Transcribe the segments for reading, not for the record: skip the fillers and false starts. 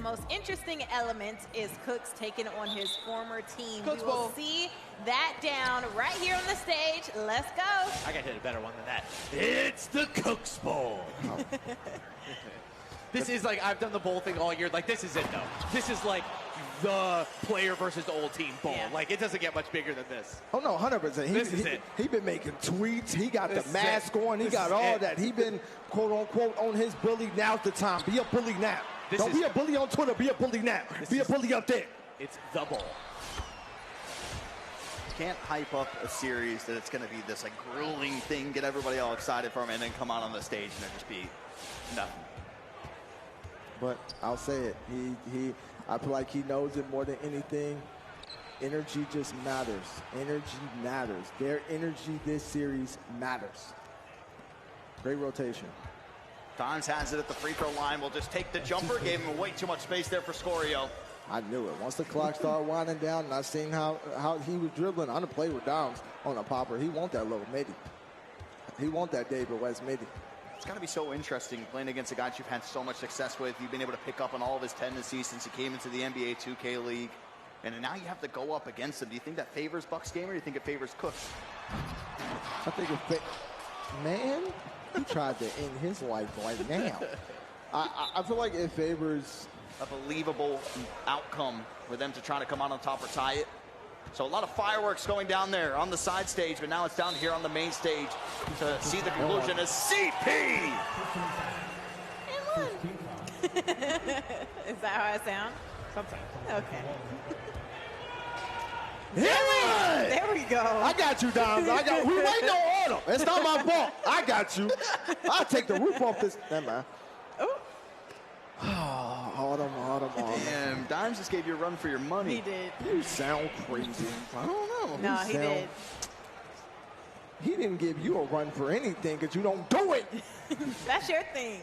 most interesting element is Cooks taking on his former team. Cooks we will ball. see that down right here on the stage. Let's go. I got hit a better one than that. It's the Cooks Bowl. This is like, I've done the bowl thing all year. Like, this is it, though. This is like the player versus the old team bowl. Yeah. Like, it doesn't get much bigger than this. Oh, no, 100%. This is it. He been making tweets. He got This the is mask it. on. He This got is all it. that. He been, quote, unquote, on his bully. Now's the time. Be a bully now. This Don't is- be a bully on Twitter. Be a bully now. Be a bully up there. It's the bowl. Can't hype up a series that it's going to be this like grueling thing, get everybody all excited for him, and then come out on the stage and it just be nothing. But I'll say it. I feel like he knows it more than anything. Energy just matters. Energy matters. Their energy this series matters. Great rotation. Dimez has it at the free throw line. Will just take the jumper. Gave him way too much space there for Scoreo. I knew it. Once the clock started winding down and I seen how he was dribbling, I done played with Dimez on a popper. He want that little midi. He want that David West midi. It's got to be so interesting playing against a guy you've had so much success with. You've been able to pick up on all of his tendencies since he came into the NBA 2K League. And now you have to go up against him. Do you think that favors Bucks game or do you think it favors Cooks? I think man, he tried to end his life right now. I feel like it favors A believable outcome for them to try to come out on top or tie it. So a lot of fireworks going down there on the side stage, but now it's down here on the main stage to see the conclusion as CP. Is that how I sound? Sometimes. Okay. There we go. I got you, Dom. We waiting on order. It's not my fault. I got you. I'll take the roof off this. Never mind. Autumn. Damn, Dimez just gave you a run for your money. He did. You sound crazy. I don't know. No, he did. He didn't give you a run for anything because you don't do it. That's your thing.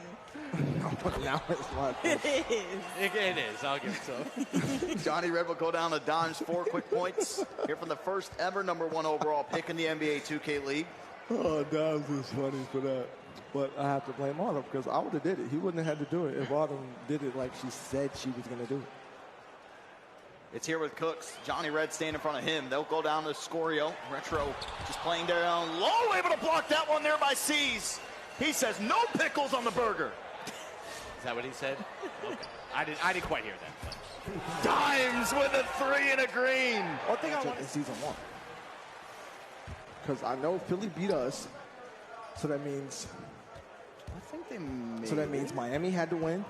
Now it's my thing. It is. It is. I'll give it to him. Johhny Red will go down to Dimez 4 quick points. Here from the first ever #1 overall pick in the NBA 2K League. Oh, that was funny for that. But I have to blame Autumn because I would have did it. He wouldn't have had to do it if Autumn did it like she said she was going to do it. It's here with Cooks. Johhny Red staying in front of him. They'll go down to Scoreo. Retro just playing down low, able to block that one there by Ceez. He says no pickles on the burger. Is that what he said? Okay. I didn't quite hear that. Dimez with a 3 and a green. One thing I want In season 1. Because I know Philly beat us, so that means I think they made So that means Miami had to win.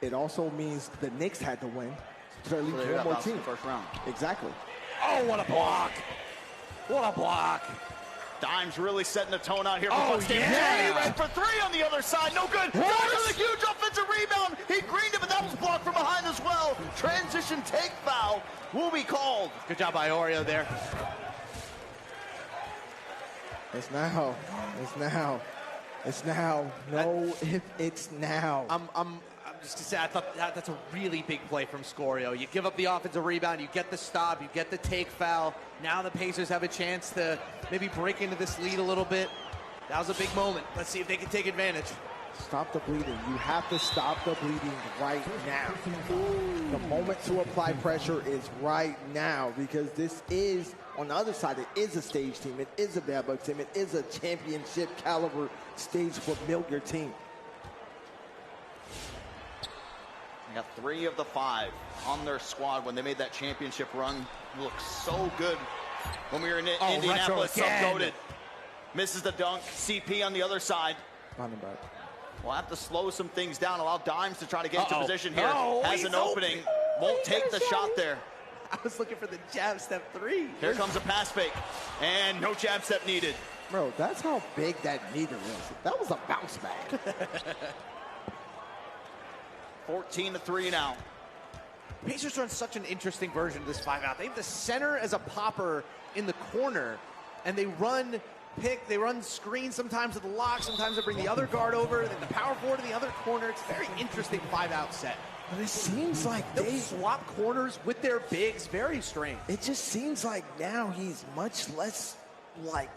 It also means the Knicks had to win. So that leaves one more team. First round. Exactly. Oh, what a block. What a block. Dimez really setting the tone out here. For Oh, Bucks game. yeah. Johhny Red for 3 on the other side. No good. Dimez with a huge offensive rebound. He greened it, but that was blocked from behind as well. Transition take foul will be called. Good job by Oreo there. It's now. It's now. It's now. No, if it's now. I'm just gonna say I thought that's a really big play from Scoreo. You give up the offensive rebound, you get the stop, you get the take foul. Now the Pacers have a chance to maybe break into this lead a little bit. That was a big moment. Let's see if they can take advantage. Stop the bleeding. You have to stop the bleeding right now. The moment to apply pressure is right now because this is, on the other side, it is a stage team. It is a bad Bucks team. It is a championship caliber stage familiar team. They got 3 of the 5 on their squad when they made that championship run. Looked so good when we were in Indianapolis. SubGoated misses the dunk. CP on the other side. Running back. We'll have to slow some things down. Allow Dimez to try to get into position here. No, Has an opening. Won't take the shot there. I was looking for the jab step 3. Here comes a pass fake. And no jab step needed. Bro, that's how big that needle is. That was a bounce back. 14-3 now. Pacers run such an interesting version of this 5-out. They have the center as a popper in the corner, and they run pick, they run screen sometimes with the lock, sometimes they bring the other guard over, then the power forward in the other corner. It's a very interesting 5-out set. But it seems like They'll swap corners with their bigs. Very strange. It just seems like now he's much less like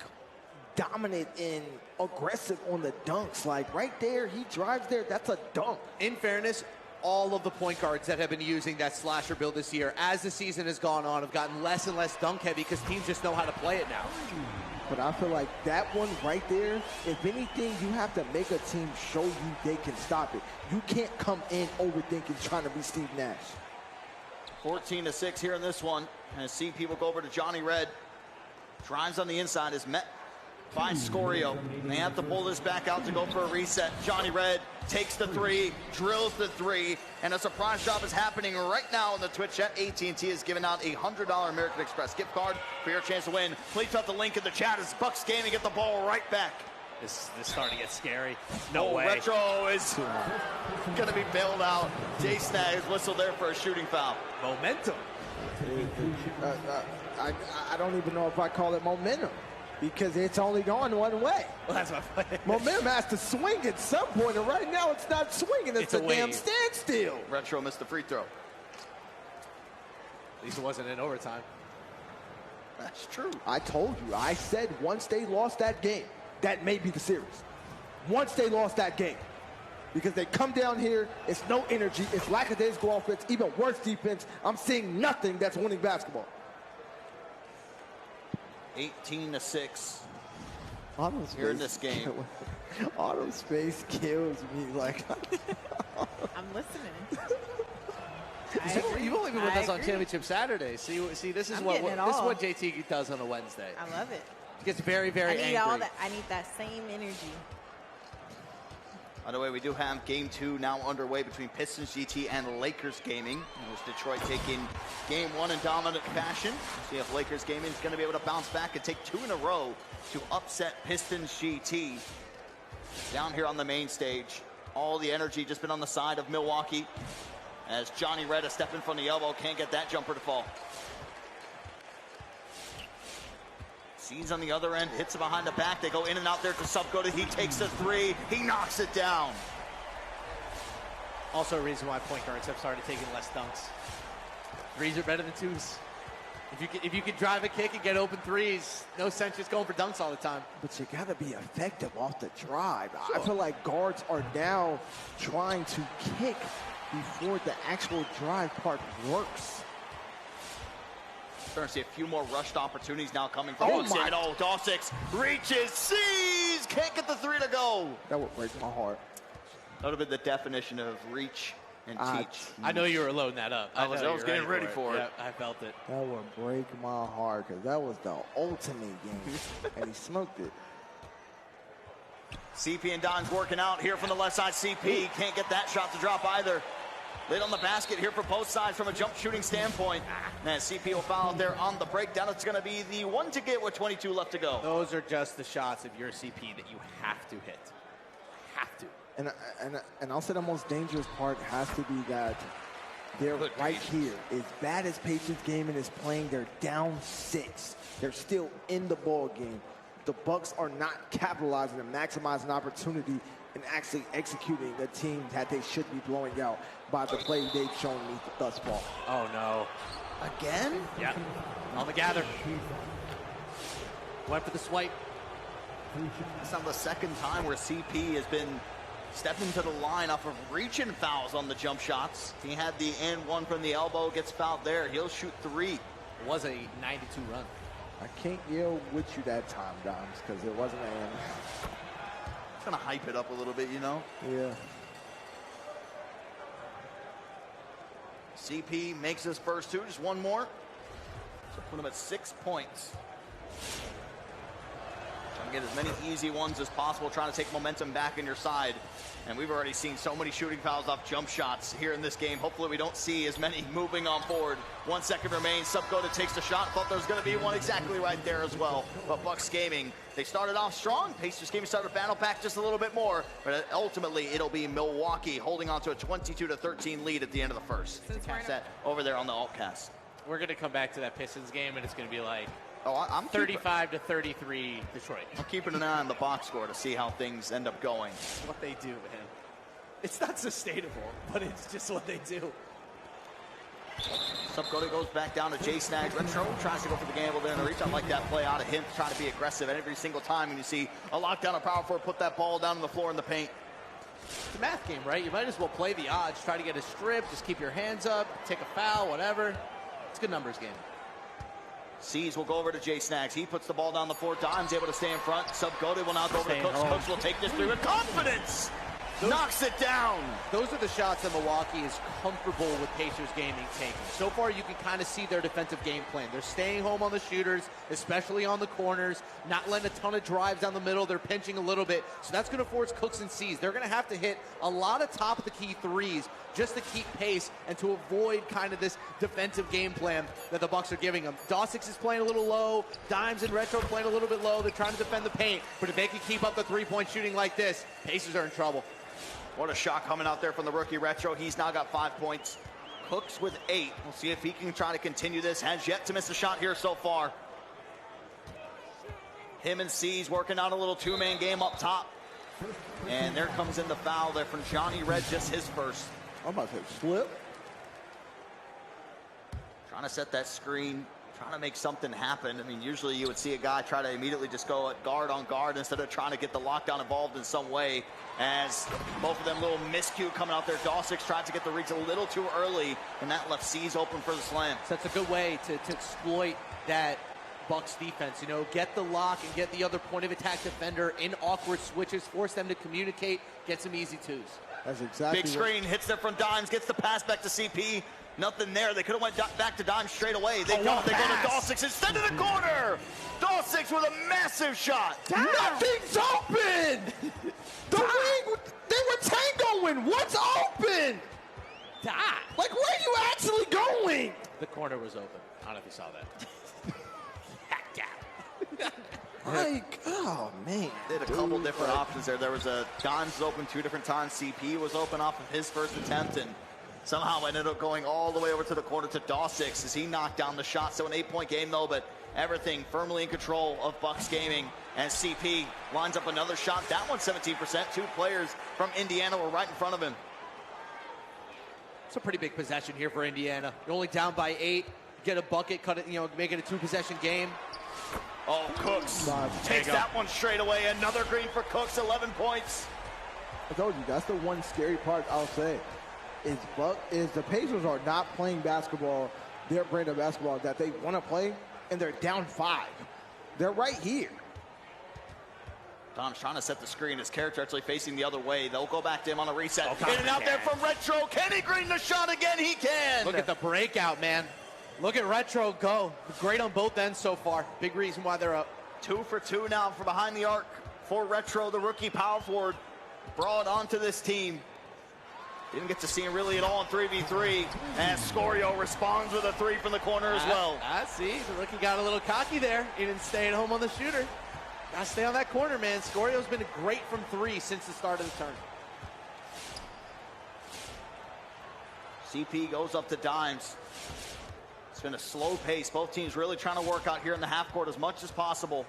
dominant and aggressive on the dunks. Like right there, he drives there, that's a dunk. In fairness, all of the point guards that have been using that slasher build this year, as the season has gone on, have gotten less and less dunk heavy because teams just know how to play it now. But I feel like that one right there, if anything, you have to make a team show you they can stop it. You can't come in overthinking trying to be Steve Nash. 14-6 here in this one. And CP will go over to Johhny Red. Drives on the inside, is met by Scoreo. They have to pull this back out to go for a reset. Johhny Red takes the three, drills the three, and a surprise drop is happening right now in the Twitch chat. AT&T is giving out a $100 American Express gift card for your chance to win. Please drop the link in the chat as Bucks Gaming get the ball right back. This is starting to get scary. No way. Retro is going to be bailed out. JaySnags whistled there for a shooting foul. Momentum. I don't even know if I call it momentum, because it's only gone one way. Well, that's my point. Momentum has to swing at some point, and right now it's not swinging. It's a damn wave. standstill. Retro missed the free throw. At least it wasn't in overtime. That's true. I told you. I said once they lost that game, that may be the series. Once they lost that game. Because they come down here, it's no energy, it's lackadaisical offense, even worse defense. I'm seeing nothing that's winning basketball. 18-6 Auto here in this game. Auto space kills me. Like, I'm listening. You've only been with us on Championship Saturday. See, this is I'm what getting it this is all. what JT does on a Wednesday. I love it. He gets very, very angry. I need that same energy. By the way, we do have game 2 now underway between Pistons GT and Lakers Gaming. It was Detroit taking game 1 in dominant fashion. See if Lakers Gaming is going to be able to bounce back and take 2 in a row to upset Pistons GT. Down here on the main stage, all the energy just been on the side of Milwaukee, as Johhny Red a step in from the elbow, can't get that jumper to fall. Ceez on the other end, hits it behind the back. They go in and out there to SubGoated. He takes the three. He knocks it down. Also a reason why point guards have started taking less dunks. Threes are better than twos. If you can drive a kick and get open threes, no sense just going for dunks all the time. but you got to be effective off the drive. I feel like guards are now trying to kick before the actual drive part works. Starting to see a few more rushed opportunities now coming from Oh Bucks. my. Oh, Dawsix reaches, Ceez, can't get the three to go. That would break my heart. That would have been the definition of reach and teach. I know you were loading that up. I was know you were getting ready for it. Yeah, I felt it. That would break my heart, because that was the ultimate game, and he smoked it. CP and Don's working out here from the left side. CP can't get that shot to drop either. Lid on the basket here for both sides from a jump shooting standpoint. And CP will foul out there on the breakdown. It's going to be the one to get with 22 left to go. Those are just the shots of your CP that you have to hit. Have to. And I'll say the most dangerous part has to be that they're right here. As bad as Patriots Gaming is playing, they're down 6. They're still in the ball game. The Bucks are not capitalizing and maximizing opportunity and actually executing the team that they should be blowing out by the play they've shown me thus far. Oh, no. Again? Yeah. On the gather. Went for the swipe. It's not the second time where CP has been stepping to the line off of reaching fouls on the jump shots. He had the and one from the elbow, gets fouled there. He'll shoot 3. It was a 92 run. I can't yell with you that time, Doms, because it wasn't an. It's going to hype it up a little bit, you know? Yeah. CP makes his first 2, just one more. So put him at 6 points. Trying to get as many easy ones as possible, trying to take momentum back in your side. And we've already seen so many shooting fouls off jump shots here in this game. Hopefully we don't see as many moving on board. 1 second remains. SubGoated takes the shot. Thought there was going to be one exactly right there as well. But Bucks Gaming, they started off strong. Pacers Gaming started to battle back just a little bit more. But ultimately, it'll be Milwaukee holding on to a 22-13 lead at the end of the first. Catch that over there on the altcast. We're going to come back to that Pistons game, and it's going to be like Oh, I'm 35-33 Detroit. I'm keeping an eye on the box score to see how things end up going. It's what they do, man. It's not sustainable, but it's just what they do. SubGoated goes back down to JaySnags. Retro tries to go for the gamble there in the reach. I like that play out of him, trying to be aggressive. And every single time when you see a lockdown of power forward, put that ball down on the floor in the paint. It's a math game, right? You might as well play the odds, try to get a strip, just keep your hands up, take a foul, whatever. It's a good numbers game. Ceez will go over to JaySnags. He puts the ball down the floor. Dimes able to stay in front. SubGoated will now go over to Cooks. Cooks will take this three with confidence. Knocks it down. Those are the shots that Milwaukee is comfortable with Pacers Gaming taking. So far, you can kind of see their defensive game plan. They're staying home on the shooters, especially on the corners, not letting a ton of drives down the middle. They're pinching a little bit. So that's going to force Cooks and Ceez. They're going to have to hit a lot of top-of-the-key threes just to keep pace and to avoid kind of this defensive game plan that the Bucks are giving them. Dawsix is playing a little low. Dimes and Retro playing a little bit low. They're trying to defend the paint. But if they can keep up the three-point shooting like this, Pacers are in trouble. What a shot coming out there from the rookie Retro. He's now got 5 points. Cooks with 8. We'll see if he can try to continue this. Has yet to miss a shot here so far. Him and Ceez working out a little two-man game up top. And there comes in the foul there from Johhny Red, just his first. I'm about to flip. Trying to set that screen, trying to make something happen. I mean, usually you would see a guy try to immediately just go at guard on guard instead of trying to get the lockdown involved in some way. As both of them little miscue coming out there. Dawsix tried to get the reach a little too early, and that left Ceez open for the slam. So that's a good way to exploit that Bucks defense. You know, get the lock and get the other point of attack defender in awkward switches, force them to communicate, get some easy twos. That's exactly big screen, hits there from Dimes, gets the pass back to CP. Nothing there. They could have went back to Dimes straight away. They don't. They go to Dawsix instead of the corner. Dawsix with a massive shot. Nothing's open. The wing, they were tangoing. What's open? Like, where are you actually going? The corner was open. I don't know if you saw that. Like, oh, man. They had a couple different options there. There was a Dimes was open 2 different times. CP was open off of his first attempt, and somehow ended up going all the way over to the corner to Dawsix as he knocked down the shot. So an 8-point game, though, but everything firmly in control of Bucks Gaming. And CP lines up another shot. That one's 17%. 2 players from Indiana were right in front of him. It's a pretty big possession here for Indiana. You're only down by 8. Get a bucket, cut it, you know, make it a 2-possession game. Oh, Cooks takes that one straight away. Another green for Cooks, 11 points. I told you, that's the one scary part I'll say. Is the Pacers are not playing basketball, their brand of basketball that they want to play, and they're down 5. They're right here. Dom's trying to set the screen. His character actually facing the other way. They'll go back to him on a reset. In and out there from Retro. Can he green the shot again? He can. Look at the breakout, man. Look at Retro go. Great on both ends so far. Big reason why they're up. 2 for 2 now from behind the arc for Retro, the rookie power forward, brought onto this team. Didn't get to see him really at all in 3v3. And Scoreo responds with a 3 from the corner as well. I see. The rookie got a little cocky there. He didn't stay at home on the shooter. Gotta stay on that corner, man. Scoreo's been great from 3 since the start of the turn. CP goes up to Dimes. It's been a slow pace. Both teams really trying to work out here in the half court as much as possible.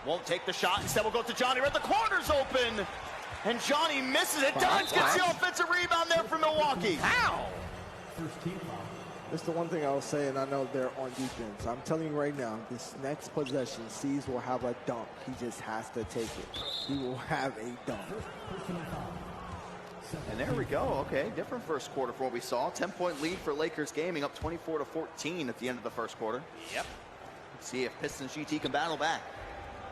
Won't take the shot. Instead, we'll go to Johhny. Red. The corner's open. And Johhny misses it. Dimes gets the offensive rebound there for Milwaukee. How? That's the one thing I'll say, and I know they're on defense. I'm telling you right now, this next possession, Ceez will have a dunk. He just has to take it. He will have a dunk. And there we go. Okay, different first quarter from what we saw. 10-point lead for Lakers Gaming, up 24-14 at the end of the first quarter. Yep. Let's see if Pistons GT can battle back.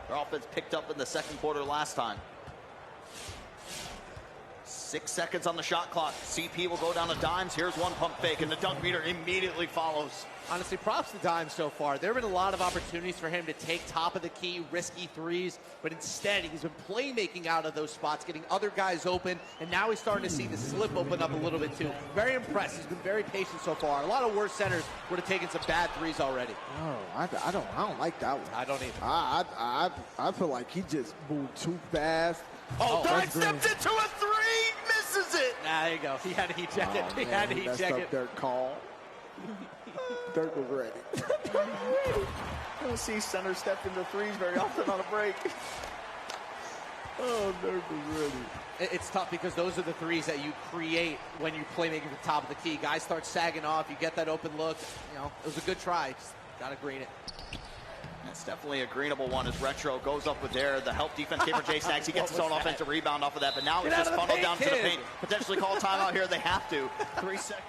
Their offense picked up in the second quarter last time. 6 seconds on the shot clock. CP will go down to Dimes. Here's one pump fake, and the dunk meter immediately follows. Honestly, props to Dimes so far. There have been a lot of opportunities for him to take top of the key, risky threes, but instead he's been playmaking out of those spots, getting other guys open, and now he's starting to see the slip open up a little bit too. Very impressed. He's been very patient so far. A lot of worse centers would have taken some bad threes already. Oh, I don't like that one. I don't either. I feel like he just moved too fast. Oh, Dimes stepped into a 3, misses it. There you go. He had to eject it. He had to eject it. Dirk call. Dirk was ready. I don't see center step into 3s very often on a break. Oh, Dirk was ready. It's tough because those are the threes that you create when you play making the top of the key. Guys start sagging off. You get that open look. You know, it was a good try. Just got to green it. That's definitely a greenable one as Retro goes up with there. The help defense came for JaySnags. He gets his own offensive rebound off of that, but now it's just funneled down to the paint. Potentially call timeout here. They have to. 3 seconds.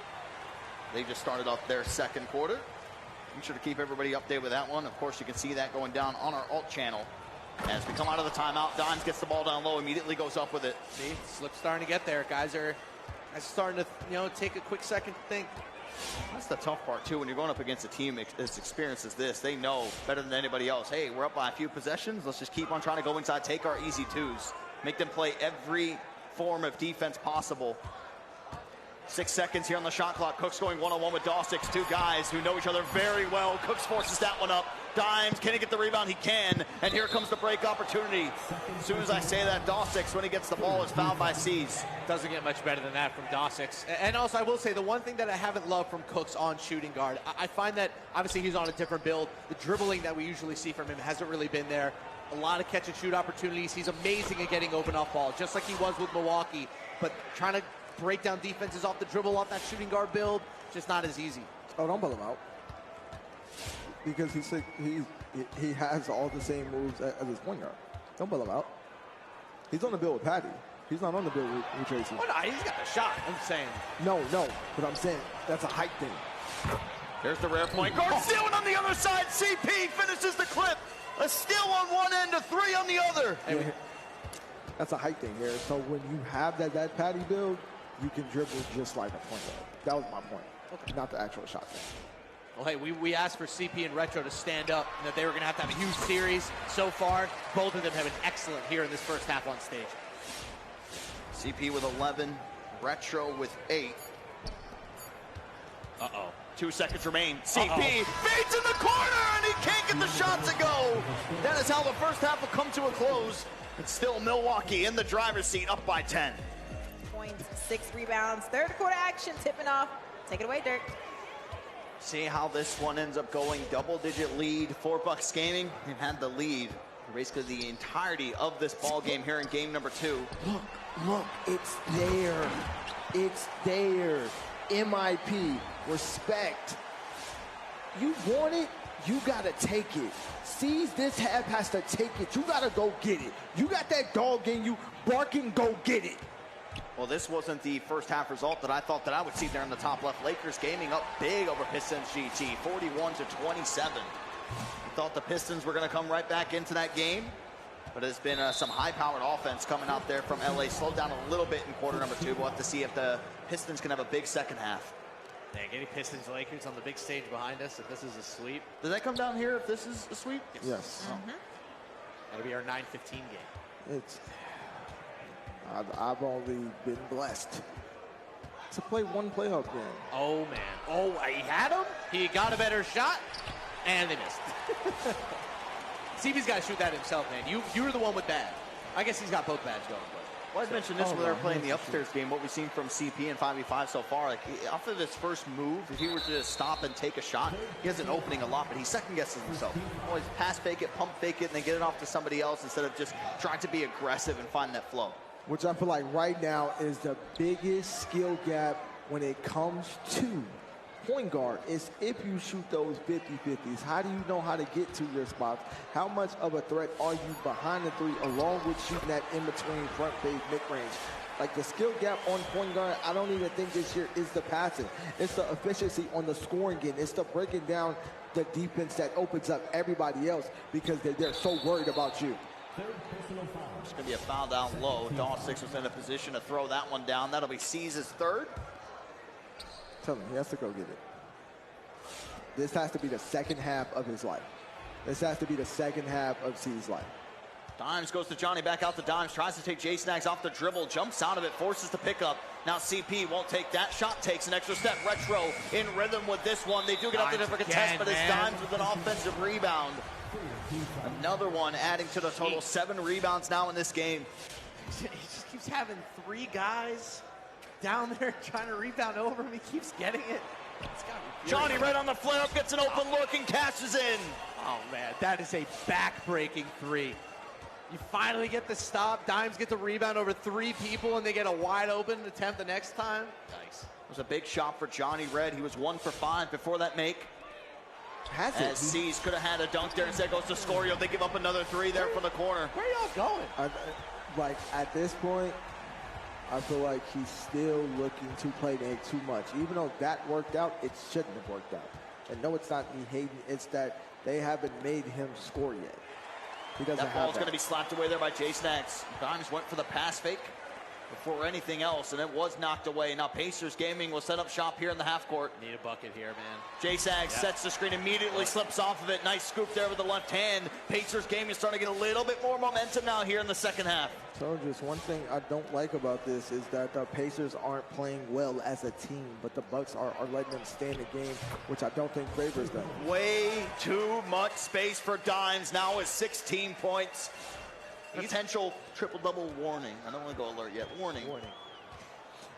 They just started off their second quarter. Make sure to keep everybody updated with that one. Of course, you can see that going down on our alt channel. As we come out of the timeout, Dimez gets the ball down low, immediately goes up with it. See, slip's starting to get there. Guys are starting to, take a quick second to think. That's the tough part, too, when you're going up against a team as experienced as this. They know better than anybody else. Hey, we're up by a few possessions. Let's just keep on trying to go inside, take our easy twos, make them play every form of defense possible. 6 seconds here on the shot clock. Cook's going one-on-one with Dawsix, two guys who know each other very well. Cooks forces that one up. Dimez, can he get the rebound? He can, and here comes the break opportunity. As soon as I say that, Dawsix, when he gets the ball, is fouled by Ceez. Doesn't get much better than that from Dawsix. And also, I will say, the one thing that I haven't loved from Cooks on shooting guard, I find that, obviously, he's on a different build. The dribbling that we usually see from him hasn't really been there. A lot of catch-and-shoot opportunities. He's amazing at getting open off ball, just like he was with Milwaukee. But trying to break down defenses off the dribble, off that shooting guard build, just not as easy. Oh, don't bail him out. Because he has all the same moves as his point guard. Don't bail him out. He's on the bill with Patty. He's not on the bill with Tracy. Oh, no, he's got the shot, I'm saying. No, but I'm saying that's a height thing. There's the rare point guard stealing on the other side. CP finishes the clip. A steal on one end, a three on the other. Hey, that's a height thing here. So when you have that Patty build, you can dribble just like a point guard. That was my point, not the actual shot thing. Well, hey, we asked for CP and Retro to stand up, and that they were going to have a huge series. So far, both of them have been excellent here in this first half on stage. CP with 11, Retro with 8. Uh-oh. 2 seconds remain. CP fades in the corner, and he can't get the shot to go. That is how the first half will come to a close. It's still Milwaukee in the driver's seat, up by 10. Points, 6 rebounds, third quarter action tipping off. Take it away, Dirk. See how this one ends up going. Double-digit lead for Bucks Gaming. They've had the lead for basically the entirety of this ball game here in game number 2. Look, it's there. It's there. MIP, respect. You want it, you gotta take it. Ceez this half has to take it. You gotta go get it. You got that dog in you, barking, go get it. Well, this wasn't the first half result that I thought that I would see there in the top left. Lakers Gaming up big over Pistons GT, 41-27. We thought the Pistons were going to come right back into that game, but it's been some high-powered offense coming out there from LA. Slowed down a little bit in quarter number 2. We'll have to see if the Pistons can have a big second half. Dang, any Pistons Lakers on the big stage behind us if this is a sweep? Does that come down here if this is a sweep? Yes. That'll be our 9-15 game. I've only been blessed to play one playoff game. Oh, man. Oh, he had him? He got a better shot, and they missed. CP's got to shoot that himself, man. You were the one with bad. I guess he's got both bads going. Well, I mentioned this when they were playing the upstairs game, what we've seen from CP in 5v5 so far. Like, after this first move, if he were to just stop and take a shot, he has an opening a lot, but he second-guesses himself. Always pass fake it, pump fake it, and then get it off to somebody else instead of just trying to be aggressive and find that flow. Which I feel like right now is the biggest skill gap when it comes to point guard, is if you shoot those 50-50s. How do you know how to get to your spots? How much of a threat are you behind the three, along with shooting that in-between front phase mid-range? Like, the skill gap on point guard, I don't even think this year is the passing. It's the efficiency on the scoring game. It's the breaking down the defense that opens up everybody else because they're so worried about you. It's going to be a foul down low. Dawsix was in a position to throw that one down. That'll be Ceez's third. Tell him, he has to go get it. This has to be the second half of his life. This has to be the second half of Ceez's life. Dimez goes to Johhny, back out to Dimez, tries to take JaySnags off the dribble, jumps out of it, forces the pickup. Now CP won't take that shot, takes an extra step. Retro in rhythm with this one. They do get up to the contest, but it's Dimez with an offensive rebound. Another one adding to the total. 7 rebounds now in this game. He just keeps having 3 guys down there trying to rebound over him. He keeps getting it. Johhny right on the flare up, gets an open look and cashes in. Oh, man, that is a back-breaking 3. You finally get the stop. Dimez get the rebound over 3 people, and they get a wide-open attempt the next time. Nice. It was a big shot for Johhny Red. He was 1 for 5 before that make. Has it? As Ceez could have had a dunk there. Instead goes to Scoreo. They give up another three there from the corner. Where y'all going? Like, at this point, I feel like he's still looking to play make too much. Even though that worked out, it shouldn't have worked out. And no, it's not me hating. It's that they haven't made him score yet. He doesn't have that. That ball's going to be slapped away there by JaySnags. Dimes went for the pass fake before anything else, and it was knocked away. Now Pacers Gaming will set up shop here in the half court. Need a bucket here, man. JaySnags sets the screen, immediately slips off of it. Nice scoop there with the left hand. Pacers Gaming is starting to get a little bit more momentum now here in the second half. So just one thing I don't like about this is that the Pacers aren't playing well as a team, but the Bucks are letting them stay in the game, which I don't think favors them. Way too much space for Dimes, now with 16 points. Potential triple-double warning. I don't want to go alert yet. Warning.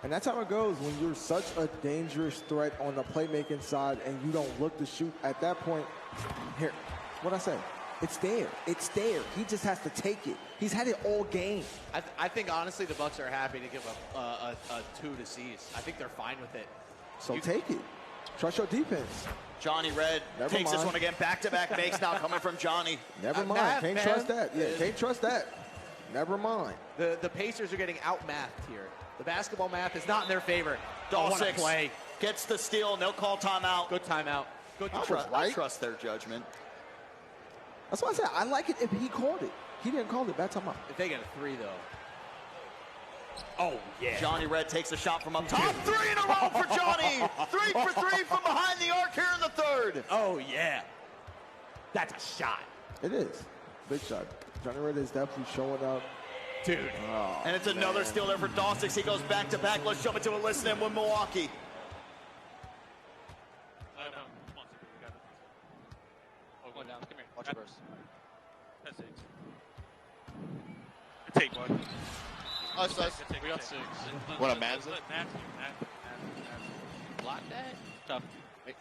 And that's how it goes when you're such a dangerous threat on the playmaking side and you don't look to shoot. At that point, here, what'd I say? It's there. It's there. He just has to take it. He's had it all game. I think, honestly, the Bucks are happy to give up a 2 to Ceez. I think they're fine with it. So take it. Trust your defense. Johhny Red takes this one again. Back-to-back makes now coming from Johhny. Never mind. Can't trust that. Yeah, can't trust that. Never mind. The Pacers are getting out-mathed here. The basketball math is not in their favor. Dawsix gets the steal, and they'll call timeout. Good timeout. Good I trust their judgment. That's why I said I like it if he called it. He didn't call it. Bad timeout. If they get a 3, though. Oh, yeah. Johhny Red takes a shot from up top. 3 in a row for Johhny. 3 for 3 from behind the arc here in the third. Oh, yeah. That's a shot. It is. Big shot. Johhny Red is definitely showing up. Dude. Oh, and it's another steal there for Dawsix. He goes back-to-back. Let's jump into a listen-in with Milwaukee. Going down. Come here. Watch your burst. That's 6. Take one. Us. We got 6. What a man. Block that. Tough.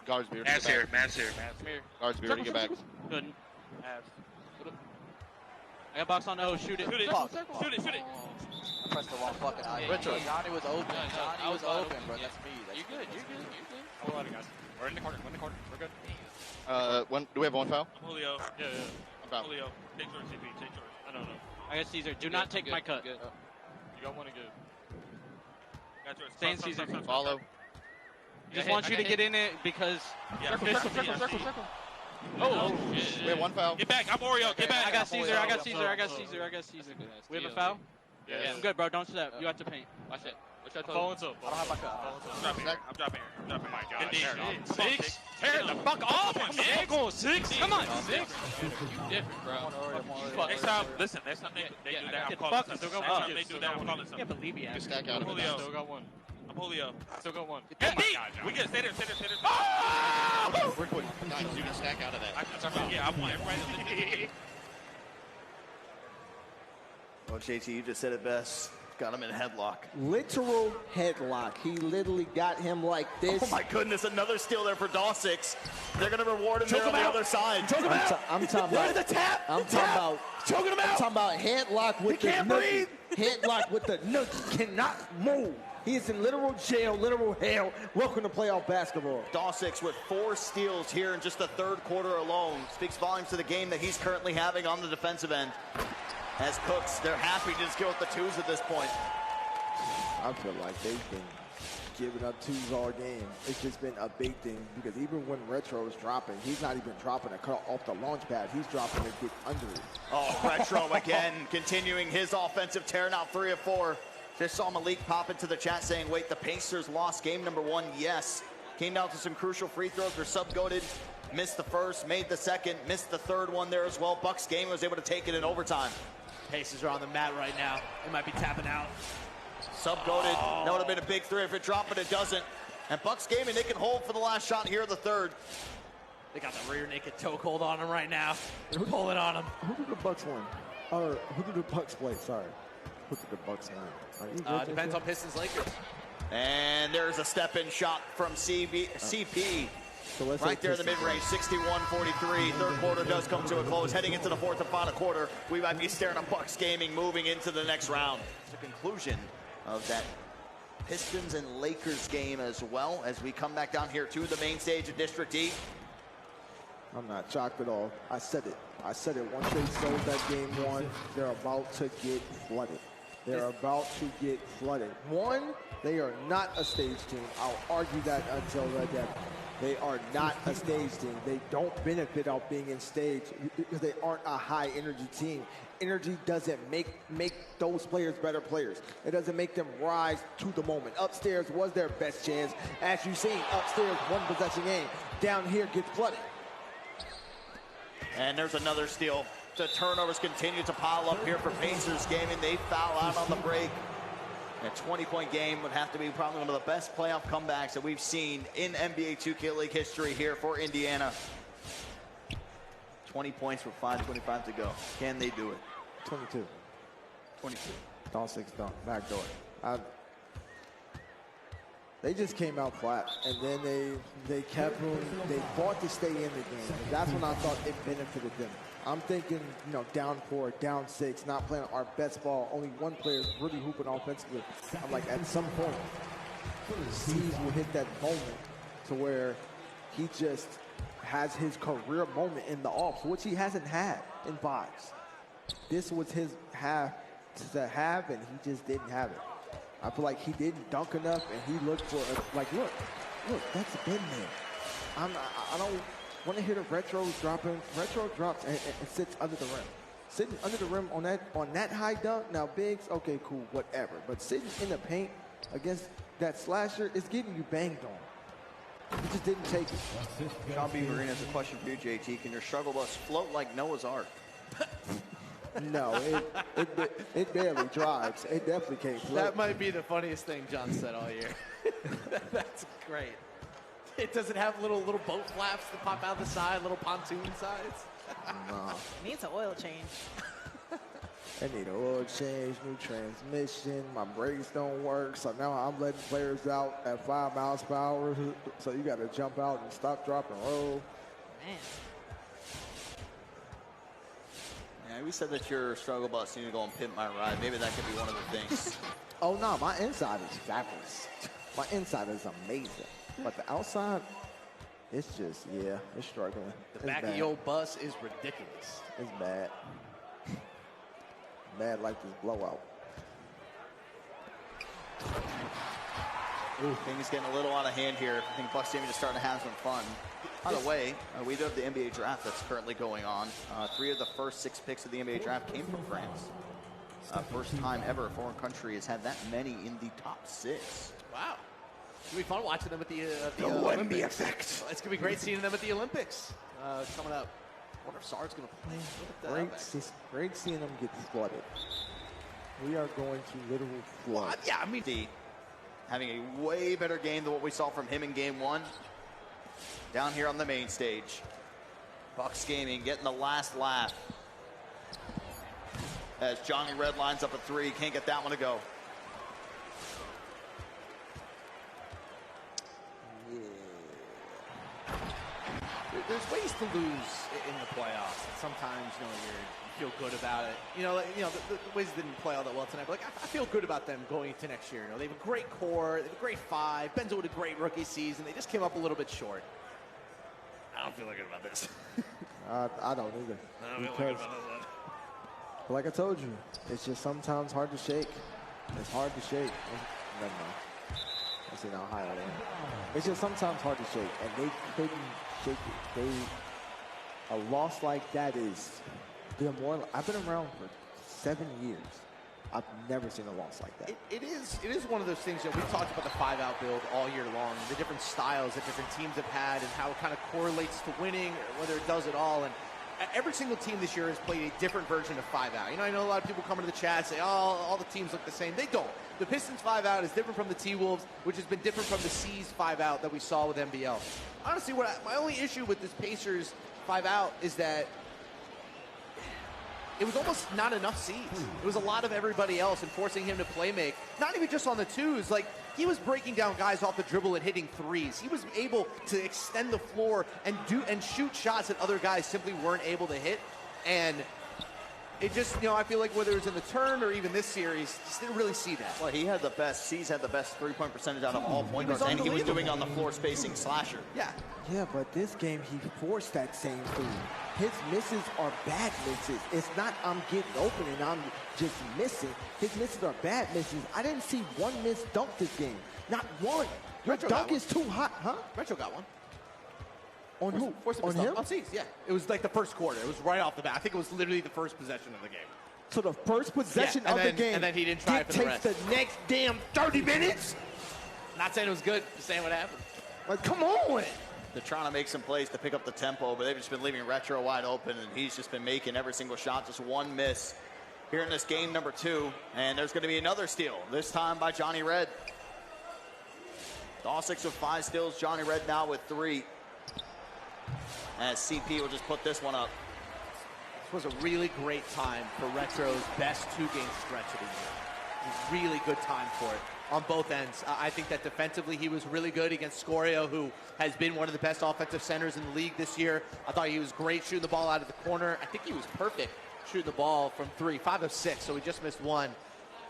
Guards beard. Man's here. Come here. Guards beard. Get back. Couldn't. I got box on O. Shoot it. Shoot it. I pressed the wrong fucking eye. Richard. Johhny was open. Johhny was open, bro. That's me. You're good. Hold on, guys. We're in the corner. We're good. Do we have 1 foul? I'm Julio. Yeah. I'm Julio. Take yours, CP. Take yours. I don't know. I got Caesar. Do not take my cut. You got one to good. Got yours. Stay in Caesar. Follow. Just want you to get in it because. Circle. Oh, shit. We have 1 foul. Get back. I'm Oreo. Get back. I got Caesar. We have a foul? Yeah. I'm good, bro. Don't step. You have to paint. Watch it. I don't have my cut. I'm dropping here. Oh my God. 6. Tear the fuck off. Go 6. Come on. 6. You different, bro. Next time, listen. Next time they do that, I'm calling something. Next time they do that, I'm calling something. I can't believe he asked. Stack out of it. Still got one. I'm Julio. Still got one. Oh my God, we get stay there. We're quick. Guys, you can stack out of that. Yeah, I want everybody. Well, JT, you just said it best. Got him in a headlock. Literal headlock. He literally got him like this. Oh my goodness, another steal there for Dawsix. They're going to reward him there on the other side. I'm talking about the tap. I'm talking about choking him out. I'm talking about headlock with the can't nookie. Headlock with the nookie. Cannot move. He is in literal jail, literal hell. Welcome to playoff basketball. Dawsix with 4 steals here in just the third quarter alone. Speaks volumes to the game that he's currently having on the defensive end. As Cooks, they're happy to just go with the 2s at this point. I feel like they've been giving up 2s all game. It's just been a big thing because even when Retro is dropping, he's not even dropping a cut off the launch pad. He's dropping it get under it. Oh, Retro again, continuing his offensive tear, now 3 of 4. Just saw Malik pop into the chat saying, wait, the Pacers lost game number 1. Yes. Came down to some crucial free throws for SubGoated. Missed the first, made the second, missed the third one there as well. Bucks game was able to take it in overtime. Pacers are on the mat right now. They might be tapping out. SubGoated, that would have been a big 3 if it dropped, but it doesn't. And Bucks gaming, they can hold for the last shot here in the third. They got the rear naked chokehold on him right now. They're pulling on him. Who did the Bucks win? Or who did the Bucks play? Sorry. Who did the Bucks win? Depends on Pistons Lakers. And there's a step-in shot from CP. So right there in the mid-range, 61-43. Third quarter does come to a close. Heading into the fourth and final quarter, we might be staring at Bucks gaming moving into the next round. It's the conclusion of that Pistons and Lakers game as well as we come back down here to the main stage of District E. I'm not shocked at all. I said it. I said it. Once they sold that game one, they're about to get flooded. They're about to get flooded. One, they are not a stage team. I'll argue that until the death. They are not a stage team. They don't benefit off being in stage because they aren't a high energy team. Energy doesn't make those players better players. It doesn't make them rise to the moment. Upstairs was their best chance. As you've seen, upstairs, one possession game. Down here gets flooded. And there's another steal. The turnovers continue to pile up here for Pacers Gaming. They foul out on the break. A 20-point game would have to be probably one of the best playoff comebacks that we've seen in NBA 2K League history here for Indiana. 20 points with 5:25 to go. Can they do it? 22. 22. Dawsix dunk, backdoor. They just came out flat, and then they kept them. They fought to stay in the game, and that's when I thought it benefited them. I'm thinking, you know, down 4, down 6, not playing our best ball. Only one player is really hooping offensively. I'm like, at some point, Ceez will hit that moment to where he just has his career moment in the offs, which he hasn't had in vibes. This was his half to have, and he just didn't have it. I feel like he didn't dunk enough, and he looked for like, look, that's been there. I don't want to hit a retro dropping. Retro drops and sits under the rim. Sitting under the rim on that high dunk. Now bigs, okay, cool, whatever. But sitting in the paint against that slasher is getting you banged on. He just didn't take it. Sean B. Marine has a question for you, JT. Can your struggle bus float like Noah's Ark? No, it barely drives. It definitely can't float. That might be the funniest thing John said all year. That's great. It doesn't have little boat flaps that pop out the side, little pontoon sides. No. It needs an oil change. I need an oil change, new transmission. My brakes don't work, so now I'm letting players out at 5 miles per hour. So you got to jump out and stop, drop, and roll. Man. Yeah, we said that your struggle bus needed to go and pimp my ride. Maybe that could be one of the things. Oh no, my inside is fabulous. My inside is amazing, but the outside, it's just, yeah, it's struggling. The back of your bus is ridiculous. It's bad. Bad like this blowout. Ooh, things getting a little out of hand here. I think Bucks team is starting to have some fun. By the way, we do have the NBA draft that's currently going on. 3 of the first 6 picks of the NBA draft came from France. First time ever a foreign country has had that many in the top 6. Wow. It's going to be fun watching them at the Olympics. Effect. It's going to be great seeing them at the Olympics coming up. I wonder if Sar's going to play. Great seeing them get flooded. We are going to literally flood. Yeah, I mean, having a way better game than what we saw from him in game 1. Down here on the main stage. Bucks Gaming getting the last laugh. As Johhny Red lines up a 3, can't get that one to go. There's ways to lose in the playoffs. Sometimes, you feel good about it. The Wiz didn't play all that well tonight, but I feel good about them going into next year. They have a great core, they have a great 5. Benzo with a great rookie season. They just came up a little bit short. I don't feel good about this. I don't either. Because, like I told you, it's just sometimes hard to shake. It's hard to shake. Never mind. I see now higher than. It's just sometimes hard to shake, and they couldn't shake it. A loss like that is demoralizing. I've been around for 7 years. I've never seen a loss like that. It is one of those things that we've talked about the 5-out build all year long, the different styles that different teams have had and how it kind of correlates to winning, whether it does at all. And every single team this year has played a different version of 5-out. I know a lot of people come into the chat and say, oh, all the teams look the same. They don't. The Pistons 5-out is different from the T-Wolves, which has been different from the Ceez 5-out that we saw with NBL. Honestly, my only issue with this Pacers 5-out is that it was almost not enough Ceez. It was a lot of everybody else and forcing him to play make. Not even just on the 2s. Like, he was breaking down guys off the dribble and hitting 3s. He was able to extend the floor and shoot shots that other guys simply weren't able to hit. And It just, you know, I feel like whether it's in the turn or even this series, just didn't really see that. Well, he had the best, Ceez had the best three-point percentage out of all point guards, and he was doing on the floor spacing slasher. Yeah. Yeah, but this game, he forced that same thing. His misses are bad misses. It's not I'm getting open and I'm just missing. His misses are bad misses. I didn't see one missed dunk this game. Not one. Your dunk is too hot, huh? Retro got one. On who? On him? On Ceez, yeah. It was like the first quarter. It was right off the bat. I think it was literally the first possession of the game. So the first possession of the game and then he didn't try for the dictates rest. the next damn 30 minutes? Not saying it was good, just saying what happened. Like, come on. They're trying to make some plays to pick up the tempo, but they've just been leaving Retro wide open, and he's just been making every single shot, just one miss here in this game number 2. And there's going to be another steal, this time by Johhny Red. Dawsix with 5 steals, Johhny Red now with 3. As CP will just put this one up. This was a really great time for Retro's best 2-game stretch of the year. It was really good time for it on both ends. I think that defensively he was really good against Scoreo, who has been one of the best offensive centers in the league this year. I thought he was great shooting the ball out of the corner. I think he was perfect shooting the ball from 3, 5 of 6, so he just missed 1.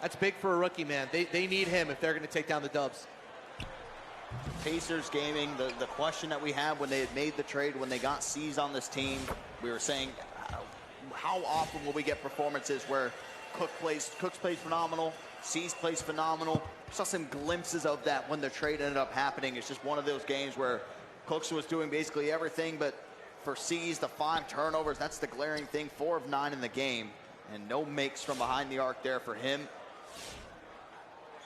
That's big for a rookie, man. They need him if they're going to take down the Dubs. Pacers gaming, the question that we had when they had made the trade, when they got Ceez on this team, we were saying, how often will we get performances where Cooks plays phenomenal, Ceez plays phenomenal? Saw some glimpses of that when the trade ended up happening. It's just one of those games where Cooks was doing basically everything, but for Ceez, the 5 turnovers, that's the glaring thing. 4 of 9 in the game, and no makes from behind the arc there for him.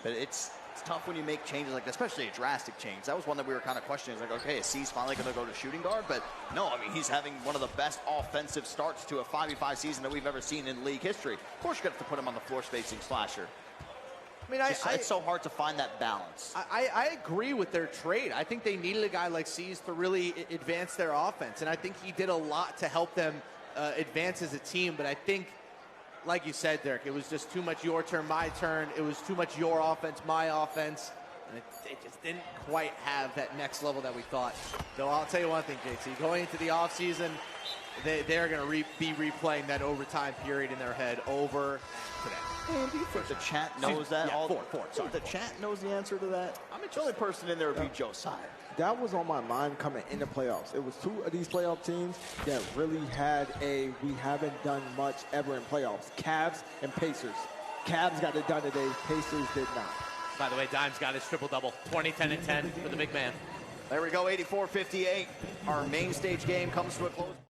But it's tough when you make changes like that, especially a drastic change. That was one that we were kind of questioning. It's like, okay, is Ceez finally going to go to shooting guard? But no, I mean, he's having one of the best offensive starts to a 5v5 season that we've ever seen in league history. Of course, you're going to have to put him on the floor spacing slasher. I mean, it's so hard to find that balance. I agree with their trade. I think they needed a guy like Ceez to really advance their offense, and I think he did a lot to help them advance as a team. But I think, like you said, Derek, it was just too much your turn, my turn. It was too much your offense, my offense. And it just didn't quite have that next level that we thought. Though I'll tell you one thing, JT. Going into the offseason, they're going to be replaying that overtime period in their head over today. Man, do you think the chat knows that? Yeah, four. Sorry. The chat knows the answer to that? The only person in there would be Josiah. That was on my mind coming into playoffs. It was 2 of these playoff teams that really had we haven't done much ever in playoffs. Cavs and Pacers. Cavs got it done today. Pacers did not. By the way, Dimes got his triple-double. 20, 10, and 10 for the big man. There we go, 84-58. Our main stage game comes to a close.